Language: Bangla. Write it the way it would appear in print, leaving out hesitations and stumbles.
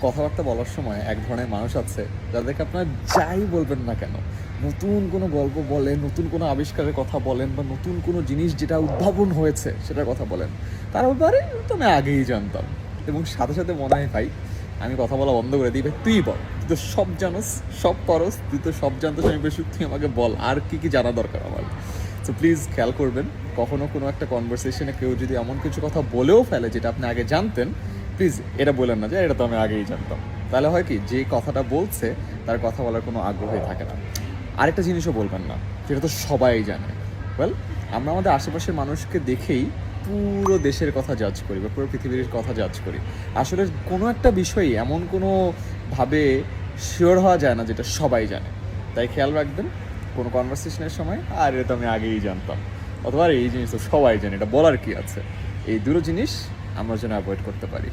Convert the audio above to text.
কথাবার্তা বলার সময় এক ধরনের মানুষ আছে যাদেরকে আপনার যাই বলবেন না কেন, নতুন কোনো গল্প বলেন, নতুন কোনো আবিষ্কারের কথা বলেন, বা নতুন কোনো জিনিস যেটা উদ্ভাবন হয়েছে সেটার কথা বলেন, তার ব্যাপারে তো আমি আগেই জানতাম। এবং সাথে সাথে মনে হয় ভাই আমি কথা বলা বন্ধ করে দিই, ভাই তুই বল, তুই তো সব জানোস, সব পারস, তুই তো সব জানতো, আমি বেশি তুই আমাকে বল আর কি কি জানা দরকার আমার। সো প্লিজ খেয়াল করবেন, কখনো কোনো একটা কনভারসেশনে কেউ যদি এমন কিছু কথা বলেও ফেলে যেটা আপনি আগে জানতেন, প্লিজ এটা বলেন না যে এটা তো আমি আগেই জানতাম। তাহলে হয় কি, যে কথাটা বলছে তার কথা বলার কোনো আগ্রহই থাকে না। আরেকটা জিনিসও বলবেন না যেটা তো সবাই জানে। ওয়েল, আমরা আমাদের আশেপাশের মানুষকে দেখেই পুরো দেশের কথা জাজ করি বা পুরো পৃথিবীর কথা জাজ করি। আসলে কোনো একটা বিষয়ই এমন কোনো ভাবে শিওর হওয়া যায় না যেটা সবাই জানে। তাই খেয়াল রাখবেন কোনো কনভারসেশনের সময়, আর এটা তো আমি আগেই জানতাম, অথবা এই জিনিস তো সবাই জানে, এটা বলার কি আছে, এই দুটো জিনিস আমরা যেন অ্যাভয়েড করতে পারি।